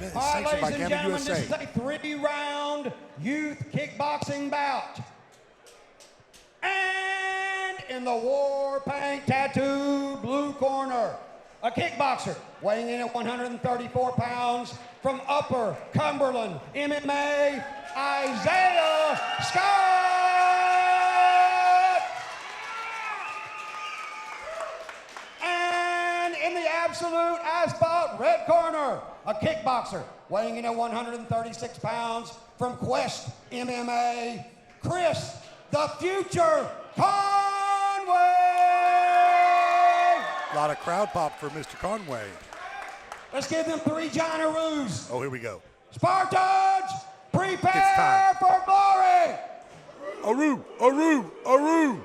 event is All right, sanctioned by ladies and Gamma gentlemen, USA. this is a 3-round youth kickboxing bout. And in the war paint tattoo blue corner, a kickboxer weighing in at 134 pounds from Upper Cumberland, MMA, Isaiah Scott. And in the absolute asphalt red corner, a kickboxer weighing in at 136 pounds from Quest MMA, Kris, the Future Conway. A lot of crowd pop for Mr. Conway. Let's give them 3 Johnaroos. Oh, here we go. Spartans, It's prepare time. for glory. Aru, Aru, Aru.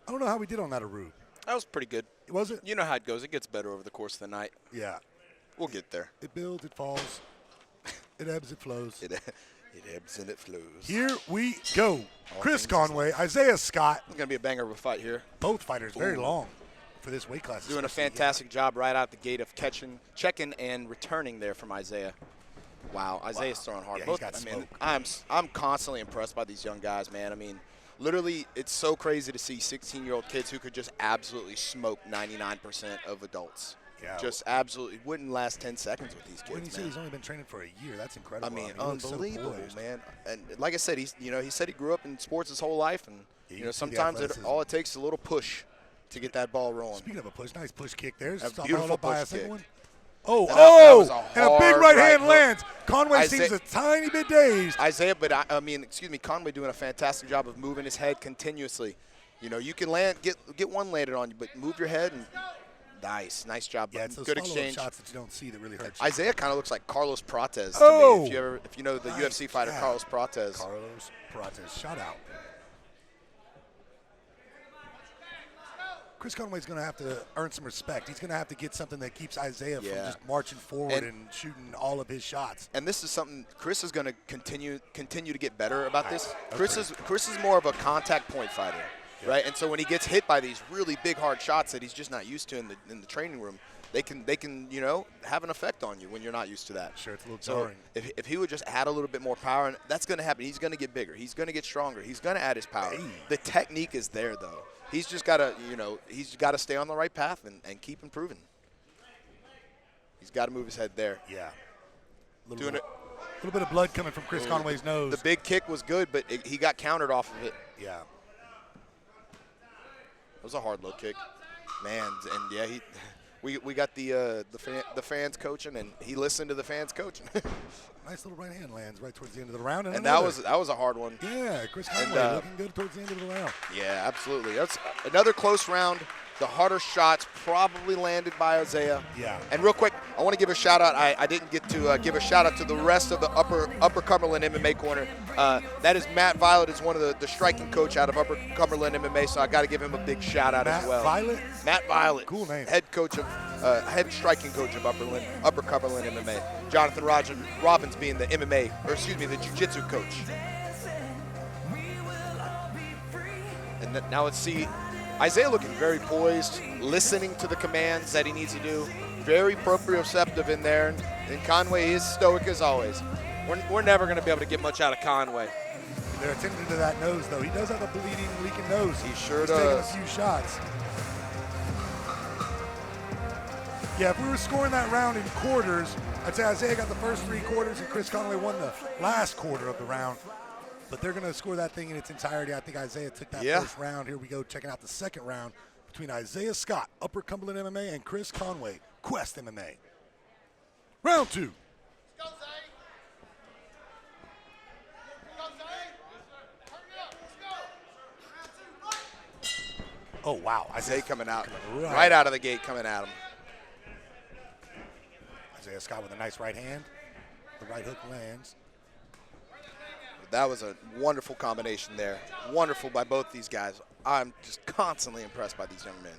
I don't know how we did on that Aru. That was pretty good. Was it? You know how it goes. It gets better over the course of the night. Yeah. We'll get there. It builds, it falls, it ebbs, it flows. It ebbs and it flows. Here we go. All Chris things Conway, Isaiah Scott. It's going to be a banger of a fight here. Both fighters very long for this weight class. Doing a fantastic job right out the gate of checking and returning there from Isaiah. Wow, Isaiah's throwing hard. Yeah, Both, he's got I mean, smoke. I'm constantly impressed by these young guys, man. I mean, literally, it's so crazy to see 16-year-old kids who could just absolutely smoke 99% of adults. Yeah. Just absolutely wouldn't last 10 seconds with these kids. When you say man. he's only been training for a year, that's incredible. I mean, he looks so unbelievable, poised. man. And like I said, he said he grew up in sports his whole life, and Yeah, you know, see the sometimes athleticism. all it takes is a little push to get that ball rolling. Speaking of a push, nice push kick there. A Stop beautiful followed up by push a second kick. one. Oh, And that was a and a big hard right right hand hook. lands. Conway Isaiah- seems a tiny bit dazed. Isaiah, but Conway doing a fantastic job of moving his head continuously. You know, you can get one landed on you, but move your head and nice job. Yeah, it's those good follow-up exchange. shots that you don't see that really hurt you. Isaiah kind of looks like Carlos Prates to Oh! me. If you know the Nice UFC fighter jab. Carlos Prates. Carlos Prates, shot out. Chris Conway's going to have to earn some respect. He's going to have to get something that keeps Isaiah from Yeah. just marching forward And- and shooting all of his shots. And this is something Kris is going to continue to get better about this. Nice. Kris is more of a contact point fighter, right? And so when he gets hit by these really big hard shots that he's just not used to in the training room, they can have an effect on you when you're not used to that. Sure, it's a little So jarring. if he would just add a little bit more power, and that's going to happen. He's going to get bigger. He's going to get stronger. He's going to add his power. Hey. The technique is there though. He's just got to stay on the right path and keep improving. He's got to move his head there. Yeah. A Doing it. little bit of blood coming from Chris Conway's nose. The big kick was good, but he got countered off of it. Yeah. It was a hard low kick, man. And yeah, we got the fans coaching, and he listened to the fans coaching. Nice little right hand lands right towards the end of the round. And another. that was a hard one. Yeah, Chris And, Conway looking good towards the end of the round. Yeah, absolutely. That's another close round. The harder shots probably landed by Isaiah. Yeah. And real quick, I want to give a shout out. I didn't get to give a shout out to the rest of the Upper Cumberland MMA corner. That is Matt Violet, is one of the striking coach out of Upper Cumberland MMA. So I got to give him a big shout out as well. Violet? Matt Violet. Cool name. Head striking coach of Upper Cumberland MMA. Jonathan Robbins being the the jiu-jitsu coach. And now let's see. Isaiah looking very poised, listening to the commands that he needs to do. Very proprioceptive in there. And Conway is stoic as always. We're never going to be able to get much out of Conway. They're attending to that nose, though. He does have a bleeding, leaking nose. He sure He's does. taking a few shots. Yeah, if we were scoring that round in quarters, I'd say Isaiah got the first 3 quarters and Chris Conway won the last quarter of the round. But they're going to score that thing in its entirety. I think Isaiah took that first round. Here we go, checking out the second round between Isaiah Scott, Upper Cumberland MMA, and Chris Conway, Quest MMA. Round 2. Oh, wow. Isaiah coming out. Right out of the gate coming at him. Isaiah Scott with a nice right hand. The right hook lands. That was a wonderful combination there. Wonderful by both these guys. I'm just constantly impressed by these young men.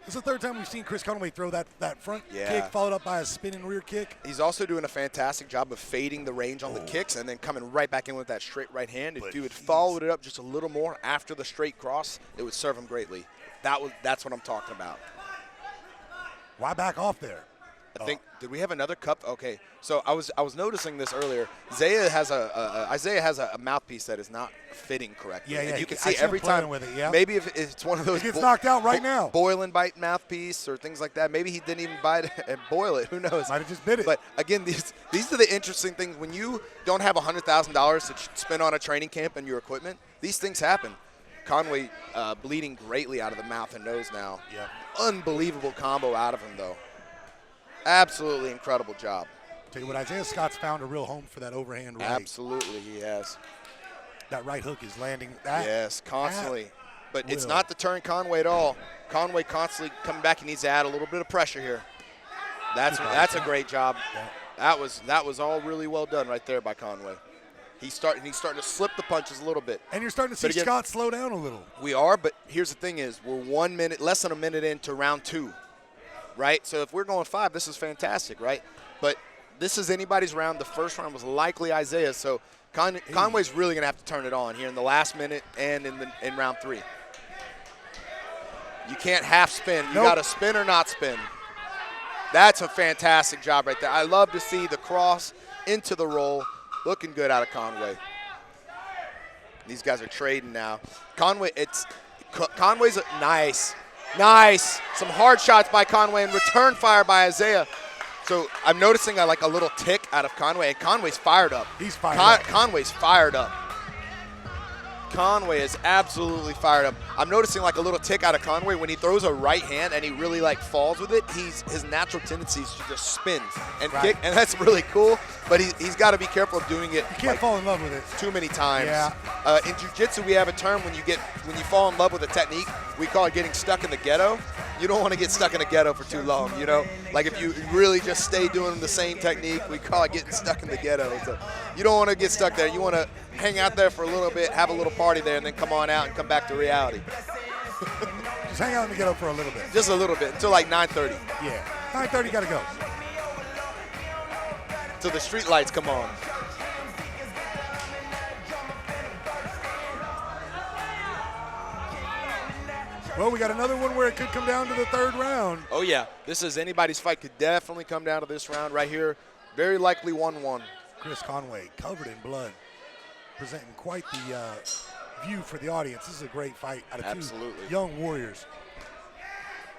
This is the third time we've seen Chris Conway throw that front Yeah. kick followed up by a spinning rear kick. He's also doing a fantastic job of fading the range on the kicks and then coming right back in with that straight right hand. If he would followed it up just a little more after the straight cross, it would serve him greatly. That's what I'm talking about. Why back off there? I think, did we have another cup? Okay, so I was noticing this earlier. Isaiah has a mouthpiece that is not fitting correctly. Yeah, yeah. And you can see every time. With it, yeah. Maybe if it's one of those. He gets knocked out right now. Boil and bite mouthpiece or things like that. Maybe he didn't even bite it and boil it. Who knows? Might have just bit it. But again, these are the interesting things. When you don't have $100,000 to spend on a training camp and your equipment, these things happen. Conway bleeding greatly out of the mouth and nose now. Yeah. Unbelievable combo out of him though. Absolutely incredible job. Tell you what, Isaiah Scott's found a real home for that overhand right. Absolutely, he has. That right hook is landing. Yes, constantly. But it's not deterring Conway at all. Conway constantly coming back. He needs to add a little bit of pressure here. That's a great job. Yeah. That was all really well done right there by Conway. He's starting to slip the punches a little bit. And you're starting to see Scott slow down a little. We are, but here's the thing is we're less than a minute into round 2. Right? So if we're going 5, this is fantastic, right? But this is anybody's round. The first round was likely Isaiah, so Conway's really going to have to turn it on here in the last minute and in round 3. You can't half spin. You got to spin or not spin. That's a fantastic job right there. I love to see the cross into the roll. Looking good out of Conway. These guys are trading now. Conway's nice. Nice. Some hard shots by Conway and return fire by Isaiah. So I'm noticing like a little tick out of Conway, and Conway's fired up. He's fired up. Conway's fired up. Conway is absolutely fired up. I'm noticing like a little tick out of Conway when he throws a right hand and he really like falls with it. His natural tendency is to just spin and kick, and that's really cool. But he's got to be careful of doing it. You can't fall in love with it too many times. Yeah. In jiu-jitsu, we have a term when you fall in love with a technique. We call it getting stuck in the ghetto. You don't want to get stuck in the ghetto for too long, you know? Like if you really just stay doing the same technique, we call it getting stuck in the ghetto. So you don't want to get stuck there. You want to hang out there for a little bit, have a little party there, and then come on out and come back to reality. Just hang out in the ghetto for a little bit. Just a little bit, until like 9:30. Yeah, 9:30 got to go. Till the street lights come on. Well, we got another one where it could come down to the 3rd round. Oh, yeah. This is anybody's fight. Could definitely come down to this round right here. Very likely 1-1. Kris Conway, covered in blood, presenting quite the view for the audience. This is a great fight out of two young warriors.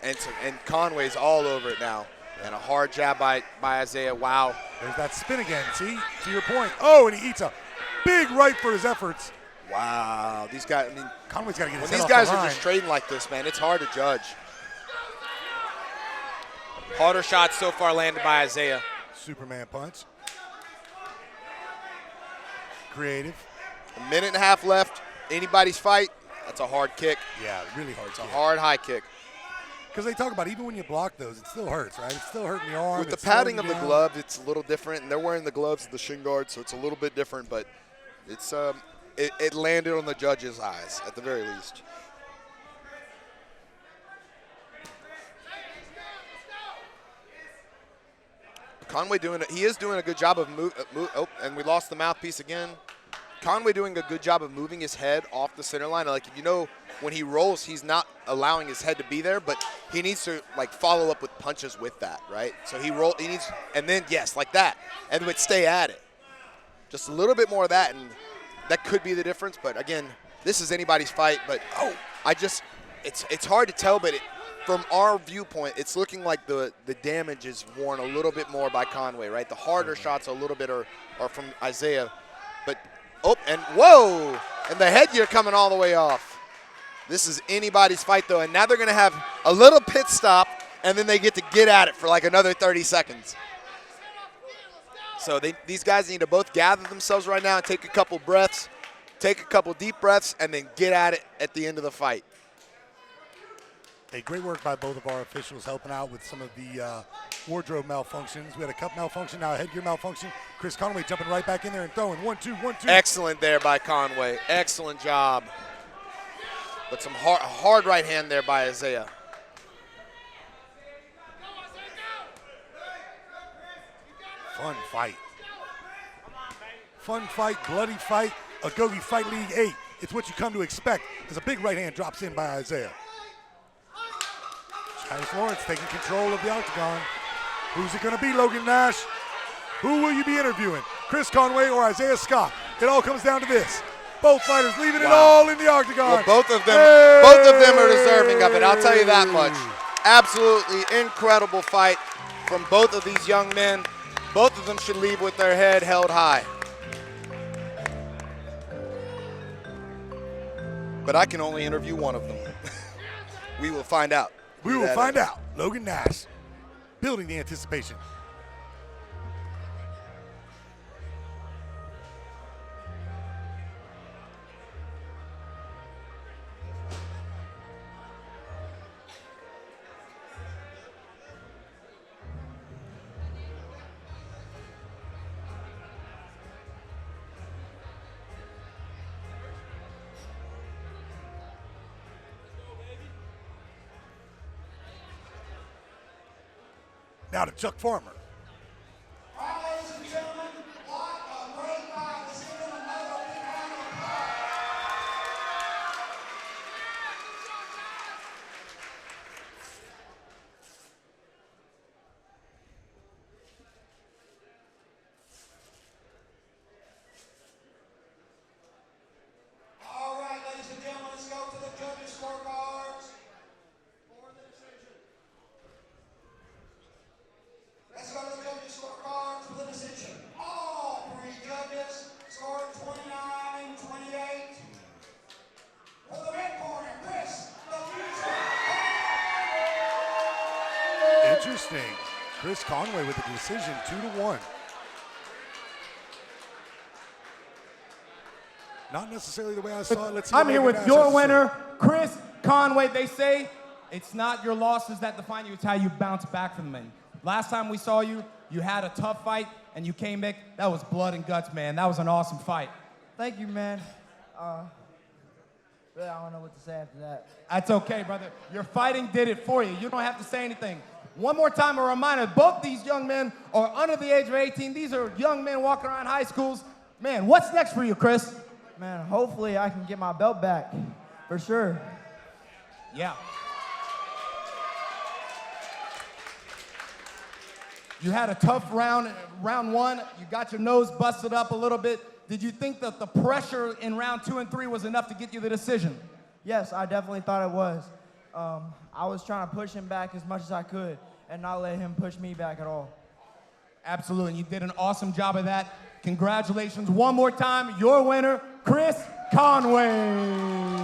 And Conway's all over it now. And a hard jab by Isaiah. Wow. There's that spin again. See, to your point. Oh, and he eats a big right for his efforts. Wow. These guys, I mean, Conway's got to get his when head these off guys the are line. just trading like this, man, it's hard to judge. Harder shots so far landed by Isaiah. Superman punch. Creative. A minute and a half left. Anybody's fight. That's a hard kick. Yeah, really hard. It's a hard high kick. Because they talk about even when you block those, it still hurts, right? It's still hurting the arm. With the padding of the gloves, it's a little different, and they're wearing the gloves of the shin guard, so it's a little bit different. But it's it landed on the judge's eyes at the very least. Conway is doing a good job of and we lost the mouthpiece again. Conway doing a good job of moving his head off the center line. Like, you know, when he rolls, he's not allowing his head to be there, but he needs to like follow up with punches with that, right? So he needs, and then yes, like that, and would stay at it. Just a little bit more of that, and that could be the difference. But again, this is anybody's fight. But it's hard to tell, but from our viewpoint, it's looking like the damage is worn a little bit more by Conway, right? The harder shots a little bit are from Isaiah. But, and whoa! And the headgear coming all the way off. This is anybody's fight, though. And now they're going to have a little pit stop, and then they get to get at it for like another 30 seconds. So these guys need to both gather themselves right now and take a couple breaths, take a couple deep breaths, and then get at it at the end of the fight. Hey, great work by both of our officials helping out with some of the wardrobe malfunctions. We had a cup malfunction, now a headgear malfunction. Kris Conway jumping right back in there and throwing 1-2, 1-2. Excellent there by Conway. Excellent job. But some hard right hand there by Isaiah. Fun fight. Fun fight, bloody fight, Agogi Fight League 8. It's what you come to expect as a big right hand drops in by Isaiah. Titus Lawrence taking control of the octagon. Who's it going to be, Logan Nash? Who will you be interviewing? Chris Conway or Isaiah Scott? It all comes down to this. Both fighters leaving it all in the octagon. Well, both of them are deserving of it, I'll tell you that much. Absolutely incredible fight from both of these young men. Both of them should leave with their head held high. But I can only interview one of them. We will find out. We will find out. Logan Nash, building the anticipation. Now to Chuck Farmer. All right, ladies and gentlemen, what a great fight. Let's give him another big round of applause. All right, ladies and gentlemen, let's go to the judges' scorecards for the decision. Let's go to the judges' scorecards for the decision. All three judges scored 29-28. For the red corner, Kris, the future. Interesting. Chris Conway with the decision, 2-1. Not necessarily the way I saw it. Let's see. I'm here with your winner, Chris Conway. They say it's not your losses that define you, it's how you bounce back from them. Last time we saw you, you had a tough fight, and you came back. That was blood and guts, man. That was an awesome fight. Thank you, man. Really, I don't know what to say after that. That's okay, brother. Your fighting did it for you. You don't have to say anything. One more time, a reminder, both these young men are under the age of 18. These are young men walking around high schools. Man, what's next for you, Chris? Man, hopefully I can get my belt back, for sure. Yeah. You had a tough round one. You got your nose busted up a little bit. Did you think that the pressure in round 2 and 3 was enough to get you the decision? Yes, I definitely thought it was. I was trying to push him back as much as I could and not let him push me back at all. Absolutely, you did an awesome job of that. Congratulations one more time, your winner, Chris Conway.